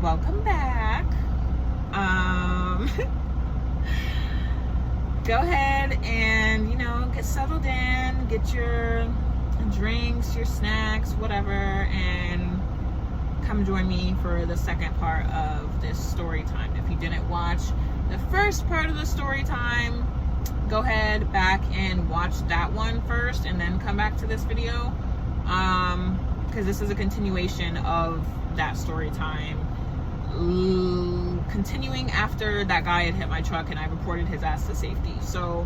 welcome back. Go ahead and, get settled in, get your drinks, your snacks, whatever, and come join me for the second part of this story time. If you didn't watch the first part of the story time, go ahead back and watch that one first and then come back to this video, because this is a continuation of that story time, continuing after that guy had hit my truck and I reported his ass to safety. So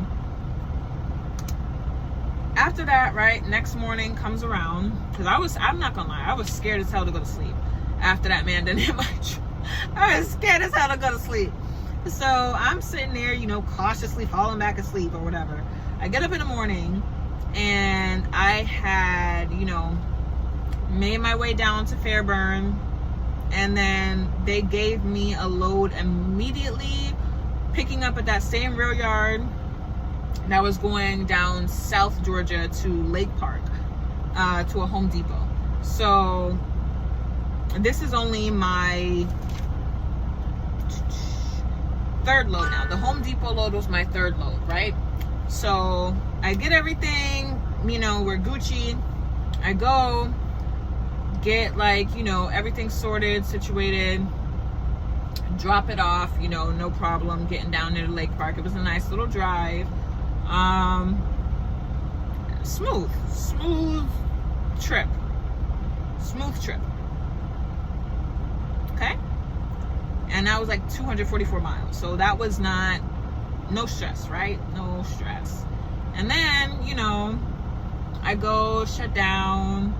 after that, right, next morning comes around, because I'm not gonna lie, I was scared as hell to go to sleep after that man didn't hit my truck. I was scared as hell to go to sleep. So I'm sitting there, cautiously falling back asleep or whatever. I get up in the morning and I had, made my way down to Fairburn, and then they gave me a load immediately, picking up at that same rail yard that was going down South Georgia to Lake Park, to a Home Depot. So this is only my third load now. The Home Depot load was my third load, right? So I get everything, we're Gucci. I go get everything sorted, situated, drop it off, no problem getting down there to Lake Park. It was a nice little drive. Smooth trip. Okay? And that was like 244 miles. So that was no stress, right? No stress. And then, I go shut down,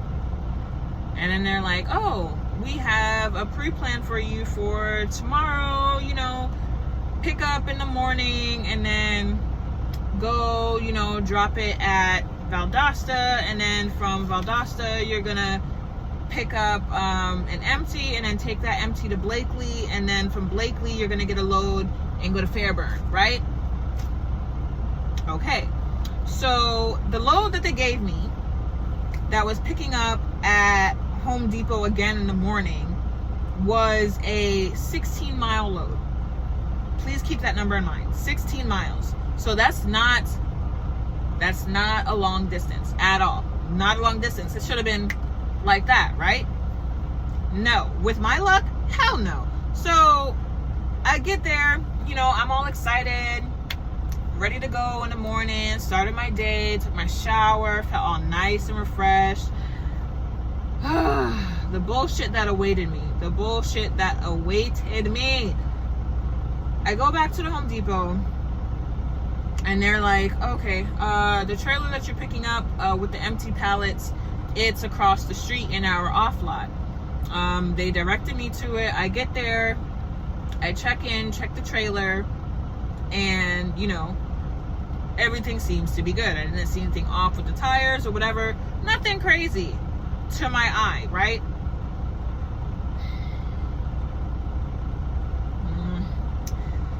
and then they're like, oh, we have a pre-plan for you for tomorrow, pick up in the morning and then go, drop it at Valdosta, and then from Valdosta you're gonna pick up an empty and then take that empty to Blakely, and then from Blakely you're gonna get a load and go to Fairburn, right? Okay, so the load that they gave me that was picking up at Home Depot again in the morning was a 16-mile load. Please keep that number in mind. 16 miles. So that's not a long distance at all. Not a long distance. It should have been like that, right? No. With my luck, hell no. So I get there, I'm all excited, ready to go in the morning, started my day, took my shower, felt all nice and refreshed. The bullshit that awaited me. I go back to the Home Depot and they're like, okay, the trailer that you're picking up with the empty pallets, it's across the street in our off lot. They directed me to it. I get there, I check the trailer, and everything seems to be good. I didn't see anything off with the tires or whatever. Nothing crazy to my eye, right?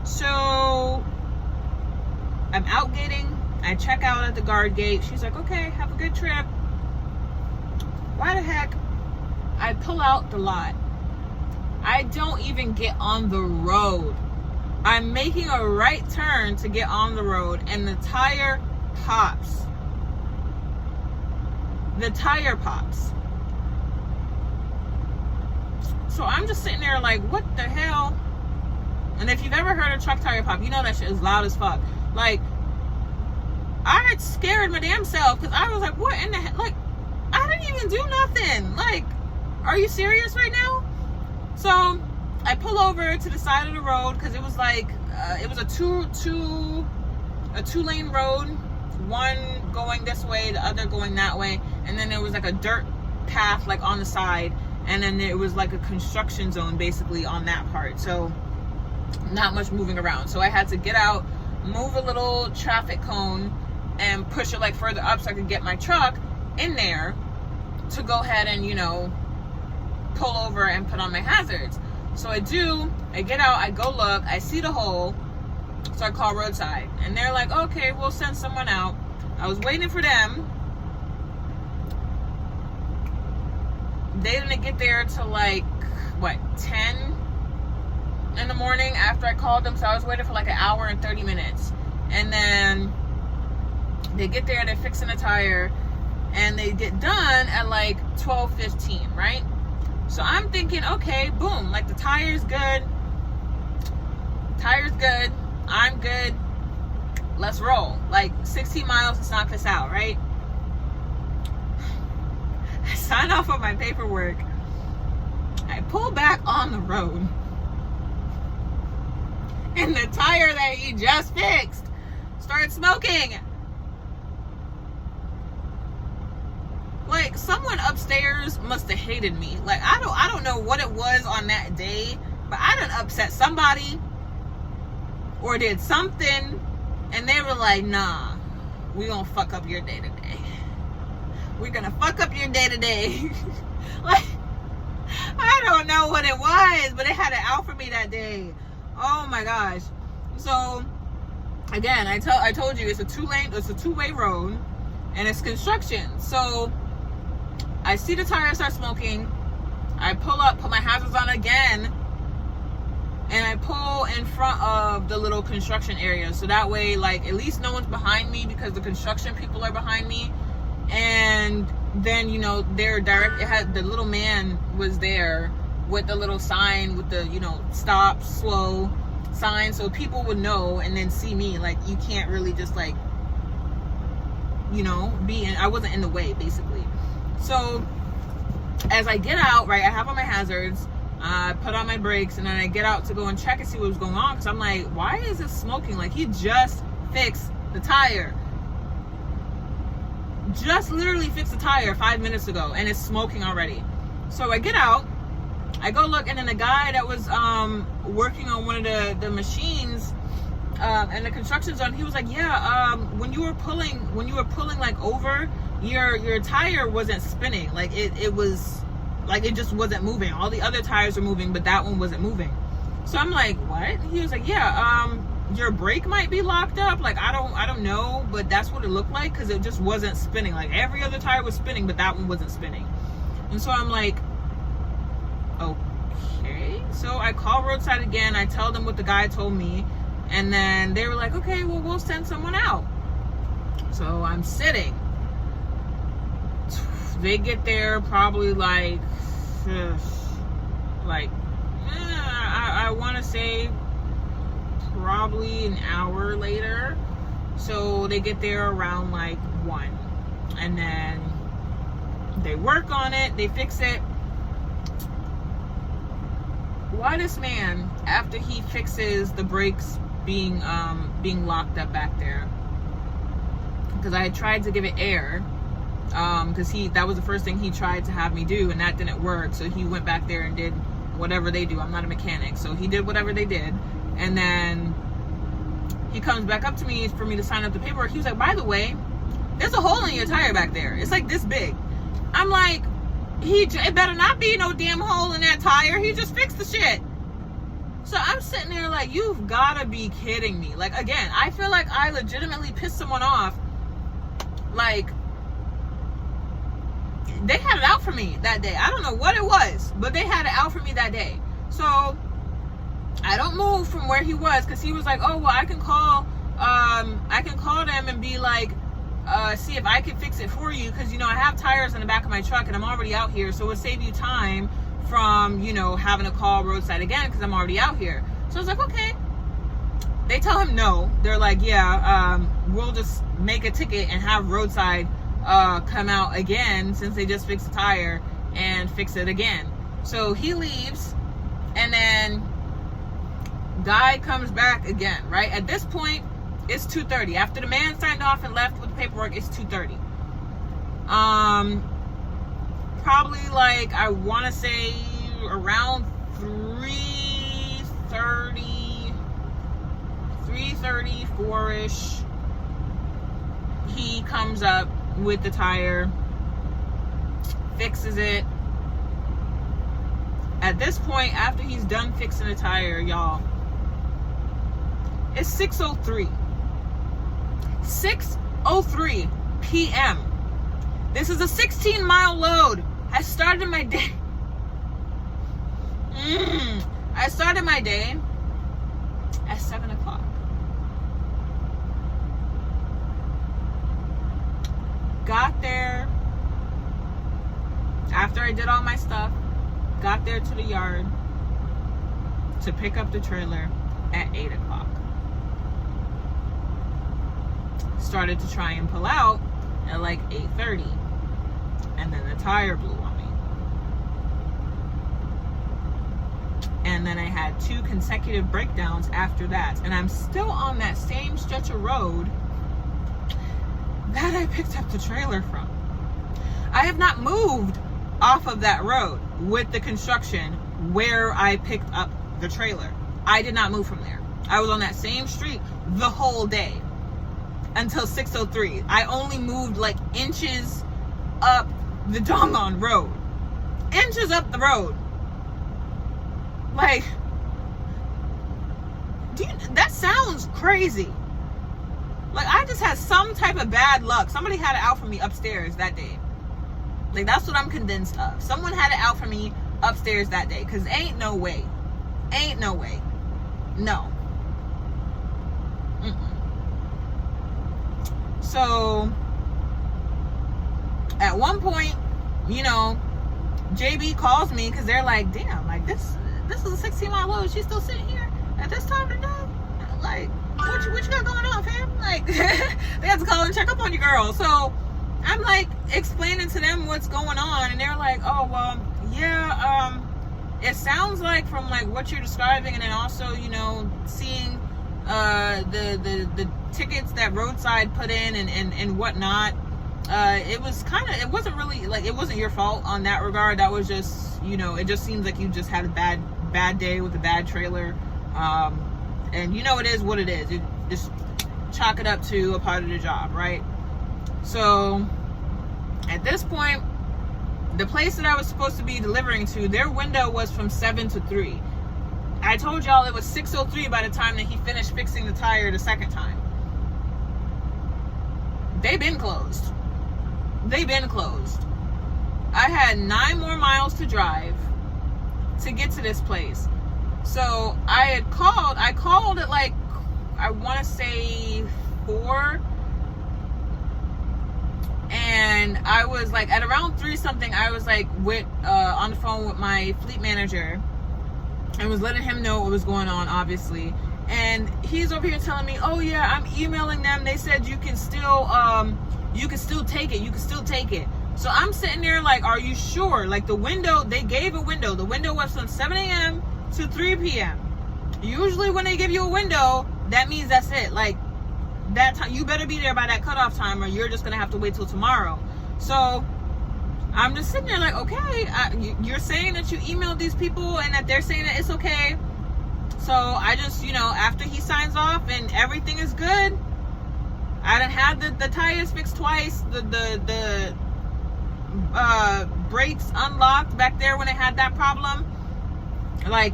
So I'm out gating. I check out at the guard gate. She's like, okay, have a good trip. Why the heck? I pull out the lot. I don't even get on the road. I'm making a right turn to get on the road, and the tire pops. So I'm just sitting there like, what the hell? And if you've ever heard a truck tire pop, that shit is loud as fuck. Like, I had scared my damn self, because I was like, what in the heck? Like, I didn't even do nothing. Like, are you serious right now? So I pull over to the side of the road, because it was like, it was a two-lane road, one going this way, the other going that way, and then there was like a dirt path like on the side, and then there was like a construction zone basically on that part. So not much moving around. So I had to get out, move a little traffic cone, and push it like further up so I could get my truck in there to go ahead and pull over and put on my hazards. So I do, I get out, I go look, I see the hole, so I call roadside, and they're like, okay, we'll send someone out. I was waiting for them. They didn't get there till like 10 in the morning after I called them. So I was waiting for like an hour and 30 minutes. And then they get there, they're fixing the tire, and they get done at like 12:15, right? So I'm thinking, okay, boom, like the tire's good. I'm good. Let's roll. Like 16 miles, let's knock this out, right? I sign off on my paperwork. I pull back on the road. And the tire that he just fixed started smoking. Like, someone upstairs must have hated me. Like, I don't know what it was on that day, but I done upset somebody or did something, and they were like, nah, we gonna fuck up your day today. We're gonna fuck up your day today. Like, I don't know what it was, but it had it out for me that day. Oh my gosh. So again, I told you it's a two-way road, and it's construction. So I see the tire start smoking. I pull up, put my hazards on again, and I pull in front of the little construction area. So that way, like, at least no one's behind me because the construction people are behind me. And then, you know, they're direct. It had, the little man was there with the little sign with the, you know, stop, slow sign, so people would know and then see me. Like, you can't really just, like, you know, be in, I wasn't in the way, basically. So as I get out, right, I have on my hazards, I put on my brakes, and then I get out to go and check and see what was going on, because I'm like, why is it smoking? Like, he just fixed the tire. Just literally fixed the tire 5 minutes ago, and it's smoking already. So I get out, I go look, and then the guy that was working on one of the machines and the construction zone, he was like, yeah, when you were pulling like over, your tire wasn't spinning. Like, it was like, it just wasn't moving. All the other tires were moving, but that one wasn't moving. So I'm like, what? He was like, yeah, your brake might be locked up. Like, I don't know, but that's what it looked like, because it just wasn't spinning. Like, every other tire was spinning, but that one wasn't spinning. And so I'm like, okay. So I call roadside again. I tell them what the guy told me, and then they were like, okay, well, we'll send someone out. So I'm sitting. They get there probably like I want to say probably an hour later. So they get there around like 1, and then they work on it, they fix it. Why this man, after he fixes the brakes being locked up back there, because I had tried to give it air, because that was the first thing he tried to have me do, and that didn't work. So he went back there and did whatever they do. I'm not a mechanic, so he did whatever they did, and then he comes back up to me for me to sign up the paperwork. He was like, by the way, there's a hole in your tire back there. It's like this big. I'm like, it better not be no damn hole in that tire. He just fixed the shit. So I'm sitting there like, you've gotta be kidding me. Like, again, I feel like I legitimately pissed someone off. Like, they had it out for me that day. I don't know what it was, but they had it out for me that day. So I don't move from where he was, because he was like, oh, well, I can call them and be like, see if I can fix it for you, because, you know, I have tires in the back of my truck and I'm already out here, so it would save you time from, you know, having to call roadside again because I'm already out here. So I was like, okay. They tell him no. They're like, yeah, we'll just make a ticket and have roadside come out again, since they just fixed the tire, and fix it again. So he leaves, and then guy comes back again, right? At this point, it's 2:30. After the man signed off and left with the paperwork, it's 2:30. Probably like, I want to say around 3:30, 4-ish, he comes up with the tire, fixes it. At this point, after he's done fixing the tire, y'all, it's 6:03. 6:03 p.m. This is a 16-mile load. I started my day. I started my day at 7 o'clock. Got there after I did all my stuff. Got there to the yard to pick up the trailer at 8 o'clock. Started to try and pull out at like 8:30, and then the tire blew on me. And then I had 2 consecutive breakdowns after that, and I'm still on that same stretch of road that I picked up the trailer from. I have not moved off of that road with the construction where I picked up the trailer. I did not move from there. I was on that same street the whole day until 6:03. I only moved like inches up the doggone road. Inches up the road. Like, that sounds crazy. Like, I just had some type of bad luck. Somebody had it out for me upstairs that day. Like, that's what I'm convinced of. Someone had it out for me upstairs that day. Because ain't no way. Ain't no way. No. So, at one point, you know, JB calls me because they're like, damn, like, this is a 16-mile load. She's still sitting here at this time of the day? Like, what you got going on, fam? Like, they have to call and check up on you, girl. So, I'm like explaining to them what's going on, and they're like, oh, well, yeah, it sounds like from like what you're describing, and then also, you know, seeing the tickets that roadside put in and whatnot, it wasn't really like, it wasn't your fault on that regard. That was just, you know, it just seems like you just had a bad day with a bad trailer, and you know, it is what it is. You just chalk it up to a part of the job, right? So at this point, the place that I was supposed to be delivering to, their window was from 7 to 3. I told y'all it was 6:03 by the time that he finished fixing the tire the second time. They've been closed. I had 9 more miles to drive to get to this place. So I called at like, I want to say 4. And I was like, at around 3 something, I was like on the phone with my fleet manager and was letting him know what was going on, obviously. And he's over here telling me, oh yeah, I'm emailing them. They said you can still take it. So I'm sitting there like, are you sure? Like, the window, they gave a window. The window was from 7 a.m. to 3 p.m. Usually when they give you a window, that means that's it. Like, that time, you better be there by that cutoff time, or you're just gonna have to wait till tomorrow. So I'm just sitting there like, okay, you're saying that you emailed these people and that they're saying that it's okay. So I just, you know, after he signs off and everything is good, I done had the tires fixed twice, the brakes unlocked back there when it had that problem. Like,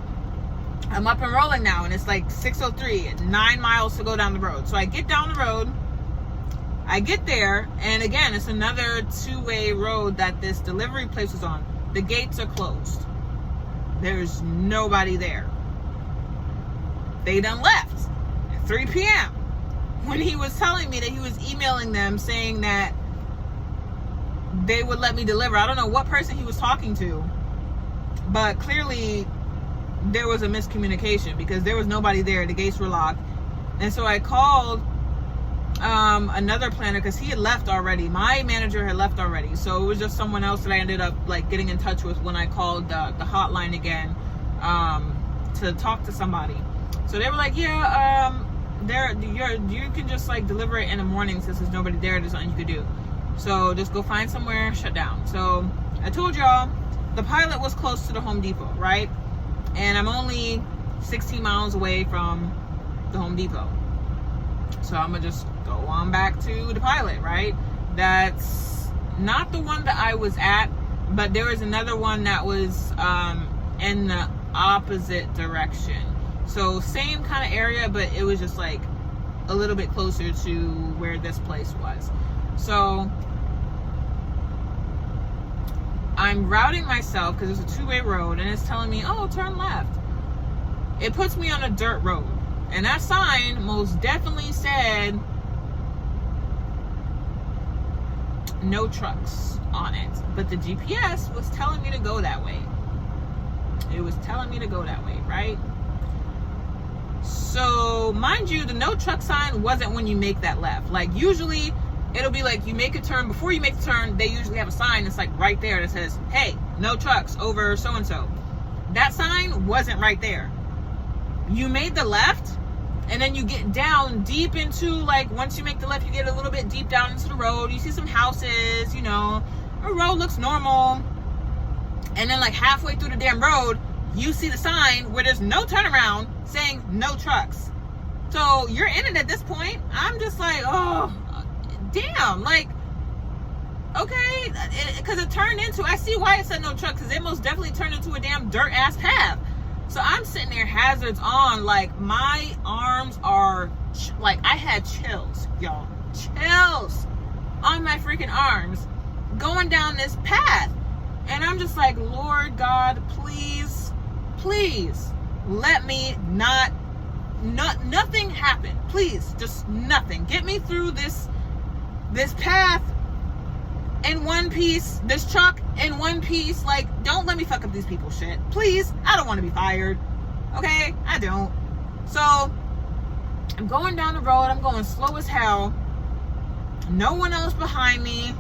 I'm up and rolling now, and it's like 6:03, 9 miles to go down the road. So I get down the road, I get there, and again, it's another 2-way road that this delivery place was on. The gates are closed. There's nobody there. They done left at 3 p.m. when he was telling me that he was emailing them saying that they would let me deliver. I don't know what person he was talking to, but clearly there was a miscommunication because there was nobody there. The gates were locked. And so I called another planner because he had left already. My manager had left already. So it was just someone else that I ended up like getting in touch with when I called the hotline again to talk to somebody. So they were like, yeah, you can just like deliver it in the morning since there's nobody there. There's nothing you could do. So just go find somewhere, shut down. So I told y'all the pilot was close to the Home Depot, right? And I'm only 16 miles away from the Home Depot. So I'm gonna just go on back to the pilot, right? That's not the one that I was at, but there was another one that was in the opposite direction. So same kind of area, but it was just like a little bit closer to where this place was. So I'm routing myself because it's a two-way road, and it's telling me, oh, turn left. It puts me on a dirt road, and that sign most definitely said no trucks on it, but the GPS was telling me to go that way. It was telling me to go that way, right? So mind you, the no truck sign wasn't when you make that left. Like usually it'll be like you make a turn. Before you make the turn, they usually have a sign that's like right there that says, hey, no trucks over so and so. That sign wasn't right there. You made the left, and then you get down deep into, like, once you make the left, you get a little bit deep down into the road. You see some houses, you know, the road looks normal. And then, like, halfway through the damn road, you see the sign where there's no turnaround saying no trucks. So you're in it at this point. I'm just like, oh, damn. Like, okay, because it turned into, I see why it said no trucks, because it most definitely turned into a damn dirt-ass path. So I'm sitting there, hazards on, like my arms are, like I had chills, y'all. Chills on my freaking arms going down this path. And I'm just like, Lord God, please, please let me nothing happen. Please, just nothing. Get me through this path in one piece, this truck in one piece. Like, don't let me fuck up these people's shit. Please, I don't want to be fired. Okay, I don't. So, I'm going down the road. I'm going slow as hell. No one else behind me.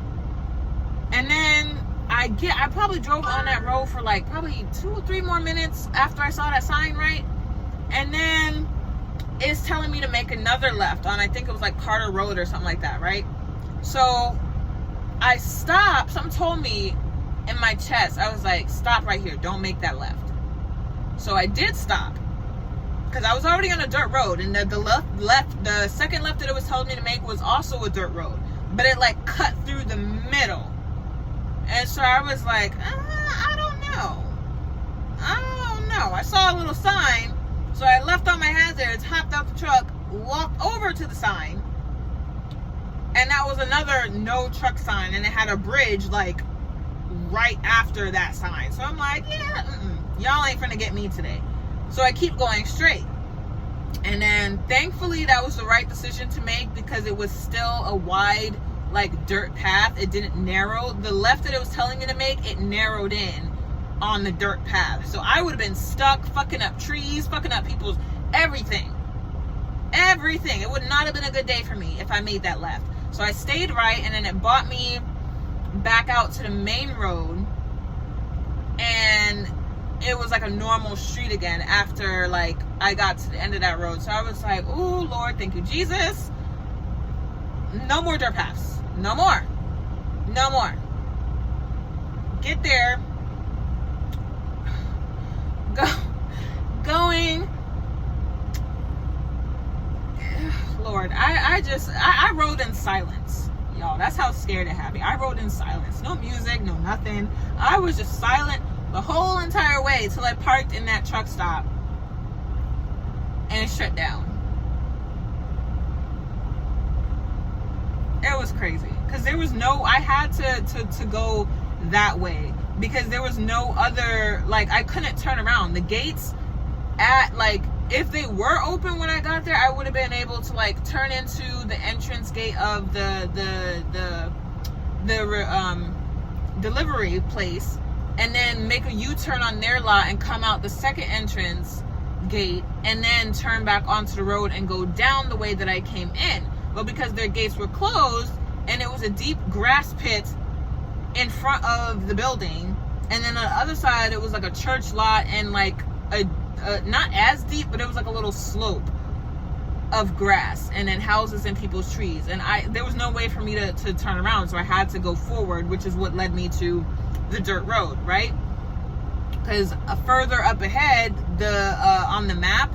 And then I probably drove on that road for like probably 2 or 3 more minutes after I saw that sign, right? And then it's telling me to make another left on, I think it was like Carter Road or something like that, right? So I stopped. Something told me in my chest. I was like, stop right here. Don't make that left. So I did stop because I was already on a dirt road, and the second left that it was telling me to make was also a dirt road, but it like cut through the middle. And so I was like, I don't know. I saw a little sign, so I left on my hazards, hopped out the truck, walked over to the sign. And that was another no truck sign, and it had a bridge like right after that sign. So I'm like, yeah, y'all ain't finna get me today. So I keep going straight. And then thankfully that was the right decision to make, because it was still a wide like dirt path. It didn't narrow. The left that it was telling me to make, it narrowed in on the dirt path. So I would have been stuck, fucking up trees, fucking up people's everything. It would not have been a good day for me if I made that left. So I stayed right, and then it brought me back out to the main road, and it was like a normal street again after like I got to the end of that road. So I was like, oh Lord, thank you Jesus. No more dirt paths. No more. Get there. Going. Lord, I rode in silence, y'all. That's how scared it had me. I rode in silence. No music, no nothing. I was just silent the whole entire way till I parked in that truck stop and it shut down. It was crazy because there was no, I had to go that way because there was no other, like I couldn't turn around. The gates at like, if they were open when I got there, I would have been able to like turn into the entrance gate of the delivery place, and then make a U-turn on their lot and come out the second entrance gate, and then turn back onto the road and go down the way that I came in. But because their gates were closed and it was a deep grass pit in front of the building, and then on the other side it was like a church lot and like a not as deep, but it was like a little slope of grass, and then houses and people's trees, and there was no way for me to turn around, so I had to go forward, which is what led me to the dirt road, right? Because further up ahead, on the map,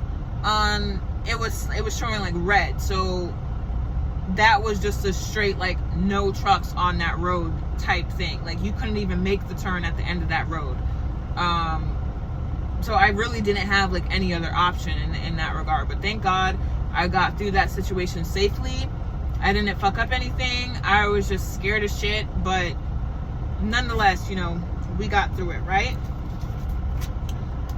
it was showing like red, so that was just a straight like no trucks on that road type thing. Like you couldn't even make the turn at the end of that road. So I really didn't have like any other option in that regard. But thank God I got through that situation safely. I didn't fuck up anything. I was just scared as shit. But nonetheless, we got through it, right?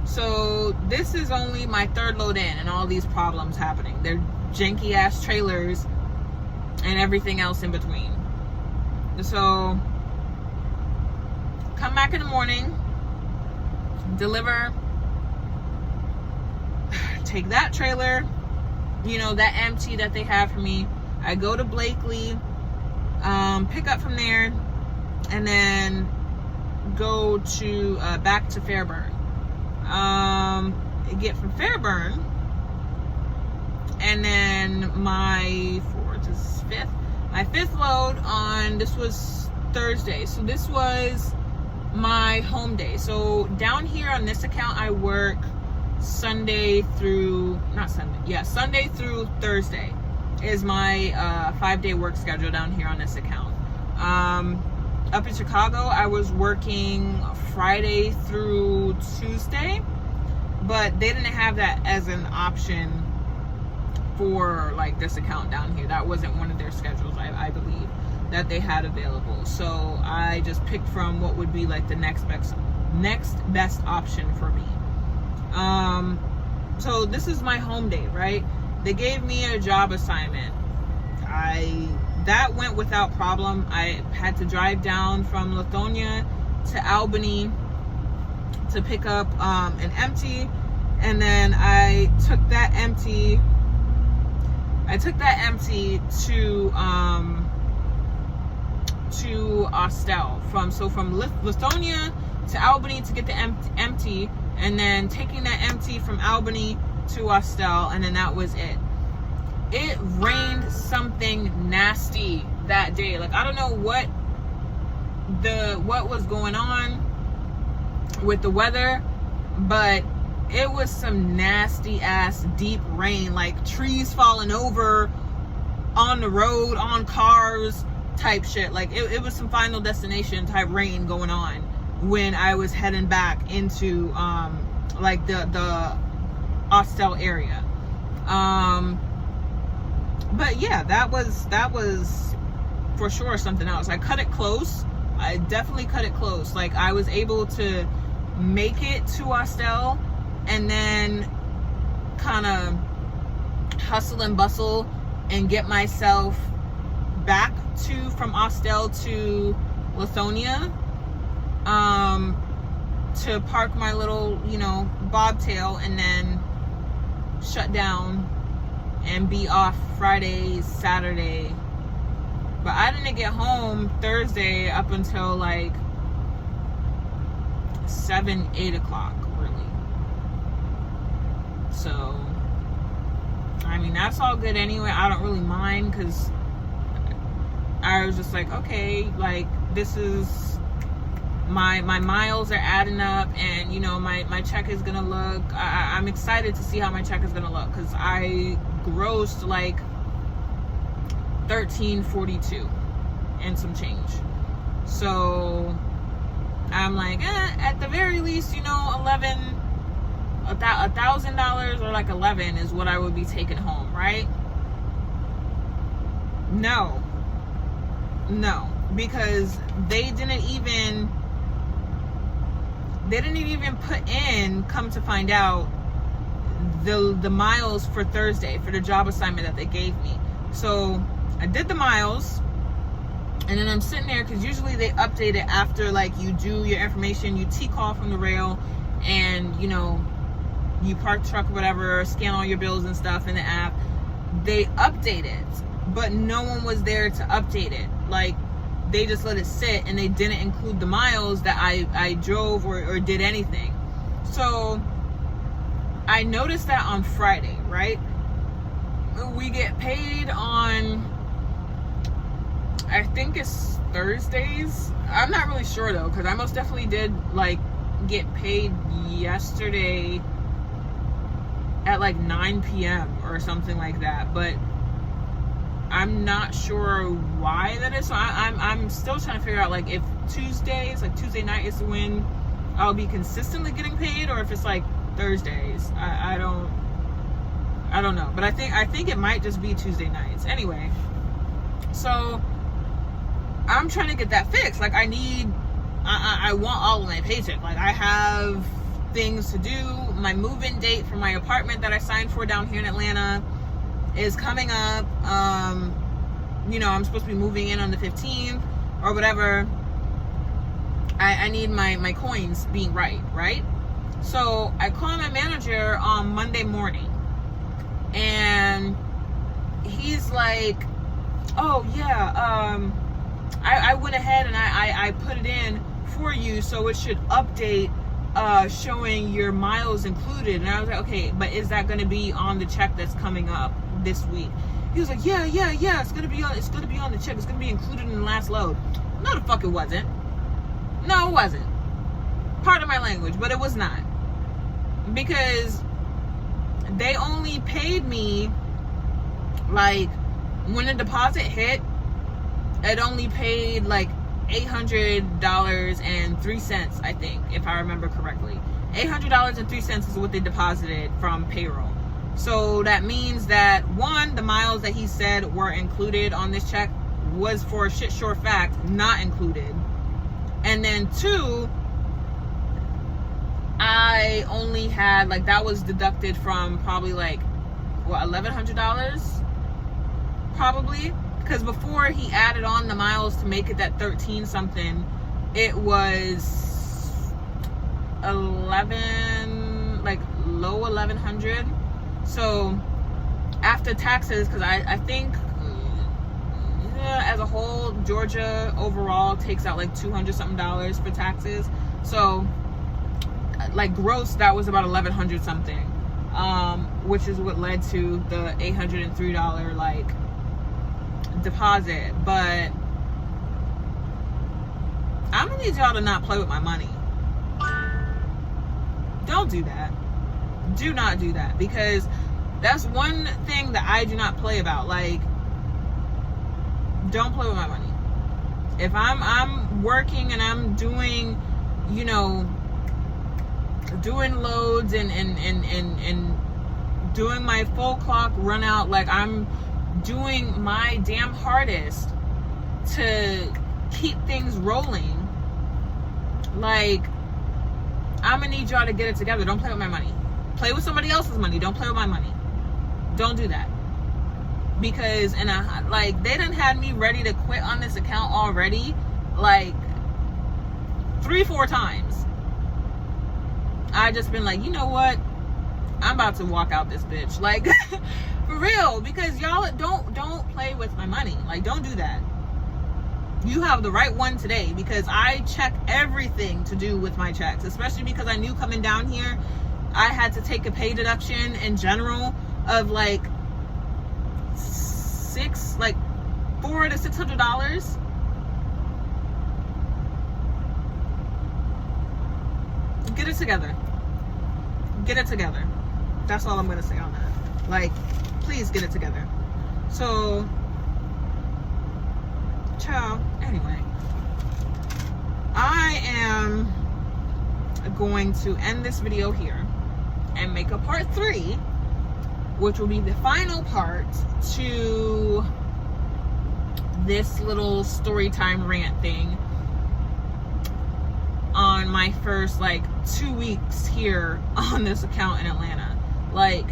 So this is only my third load in, and all these problems happening. They're janky ass trailers and everything else in between. So come back in the morning, deliver, take that trailer, you know, that empty that they have for me. I go to Blakely, pick up from there, and then go to back to Fairburn. Get from Fairburn, and then my fifth load on, this was Thursday, so this was my home day. So down here on this account, I work Sunday through Thursday is my 5-day work schedule down here on this account. Up in Chicago, I was working Friday through Tuesday, but they didn't have that as an option for like this account down here. That wasn't one of their schedules, I believe, that they had available. So I just picked from what would be like the next best option for me. So this is my home day, right? They gave me a job assignment. That went without problem. I had to drive down from Lithonia to Albany to pick up an empty, and then I took that empty to Austell. From Lithonia to Albany to get the empty, and then taking that empty from Albany to Austell, and then that was it. It rained something nasty that day. Like, I don't know what was going on with the weather, but it was some nasty ass deep rain, like trees falling over on the road, on cars type shit. Like it was some Final Destination type rain going on when I was heading back into like the Austell area. But yeah, that was for sure something else. I cut it close. I definitely cut it close. Like, I was able to make it to Austell and then kind of hustle and bustle and get myself back from Austell to Lithonia, to park my little, bobtail, and then shut down and be off Friday, Saturday. But I didn't get home Thursday up until like 7, 8 o'clock, really. So, I mean, that's all good anyway. I don't really mind, because I was just like, okay, like, this is, my miles are adding up, and, my check is gonna look, I'm excited to see how my check is gonna look, because I grossed like $13.42 and some change. So I'm like, at the very least, $1,000 or like 11 is what I would be taking home, right? No, because they didn't even put in, come to find out, the miles for Thursday for the job assignment that they gave me. So I did the miles, and then I'm sitting there, because usually they update it after, like, you do your information, you T-call from the rail, and you park truck or whatever, scan all your bills and stuff in the app. They update it, but no one was there to update it. Like, they just let it sit, and they didn't include the miles that I drove or did anything. So I noticed that on Friday, right? We get paid on, I think it's Thursdays. I'm not really sure though, because I most definitely did like get paid yesterday at like 9 p.m. or something like that, but I'm not sure why that is. So I'm still trying to figure out, like, if Tuesdays, like Tuesday night, is when I'll be consistently getting paid, or if it's like Thursdays. I don't know, but I think it might just be Tuesday nights. Anyway, so I'm trying to get that fixed. Like, I need I want all of my paycheck. Like, I have things to do. My move-in date for my apartment that I signed for down here in Atlanta is coming up. You know, I'm supposed to be moving in on the 15th or whatever. I need my coins being right? So I call my manager on Monday morning, and he's like, oh yeah, I went ahead and I put it in for you, so it should update showing your miles included. And I was like, okay, but is that going to be on the check that's coming up this week? He was like, yeah, it's gonna be on the check. It's gonna be included in the last load. No, the fuck it wasn't. No, it wasn't. Pardon my language, but it was not. Because they only paid me, like, when the deposit hit, it only paid like $800.03, I think, if I remember correctly. $800.03 is what they deposited from payroll. So that means that, one, the miles that he said were included on this check was, for a shit sure fact, not included. And then two, I only had, like, that was deducted from probably like, what, $1,100? Probably. Because before he added on the miles to make it that 13 something, it was 11, like low 1,100. So after taxes, because I think as a whole, Georgia overall takes out like $200 something for taxes. So like gross, that was about $1,100 something, which is what led to the $803 like deposit. But I'm gonna need y'all to not play with my money. Don't do that. Do not do that, because that's one thing that I do not play about. Like, don't play with my money. If I'm working and I'm doing, you know, doing loads and doing my full clock run out, like I'm doing my damn hardest to keep things rolling, like, I'm gonna need y'all to get it together. Don't play with my money. Play with somebody else's money. Don't play with my money. Don't do that. Because, and like, they done had me ready to quit on this account already, like 3-4 times. I just been like, you know what? I'm about to walk out this bitch. Like, for real. Because y'all don't play with my money. Like, don't do that. You have the right one today, because I check everything to do with my checks, especially because I knew coming down here I had to take a pay deduction in general of like $400 to $600. Get it together. Get it together. That's all I'm gonna say on that. Like, please get it together. So, ciao. Anyway, I am going to end this video here and make a part 3, which will be the final part to this little story time rant thing on my first like 2 weeks here on this account in Atlanta. Like,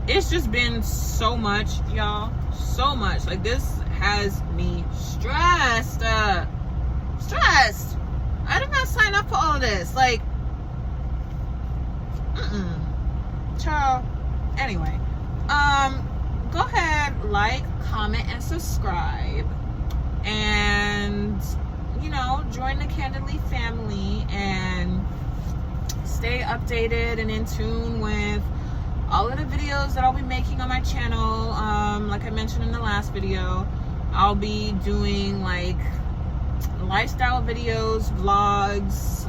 it's just been so much, y'all. So much. Like, this has me stressed. Stressed. I did not sign up for all of this. Like, Ciao. Anyway, go ahead, like, comment, and subscribe, and, you know, join the Candid Lee family and stay updated and in tune with all of the videos that I'll be making on my channel. Like I mentioned in the last video, I'll be doing like lifestyle videos, vlogs,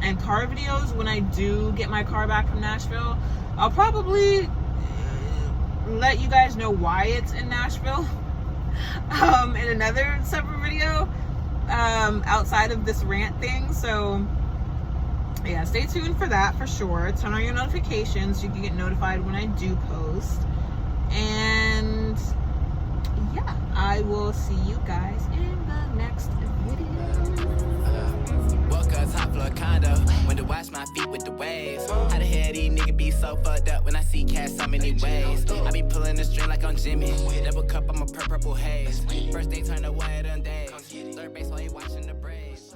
and car videos when I do get my car back from Nashville. I'll probably let you guys know why it's in Nashville in another separate video outside of this rant thing. So yeah, stay tuned for that for sure. Turn on your notifications so you can get notified when I do post. And yeah, I will see you guys in the next video. Woke up top floor condo, when to wash my feet with the waves. How the hell these niggas be so fucked up when I see cash so many ways? I be pulling the string like I'm Jimmy, double cup, I'm a purple haze. First day turn to one of them days, third base while you watching the Braves.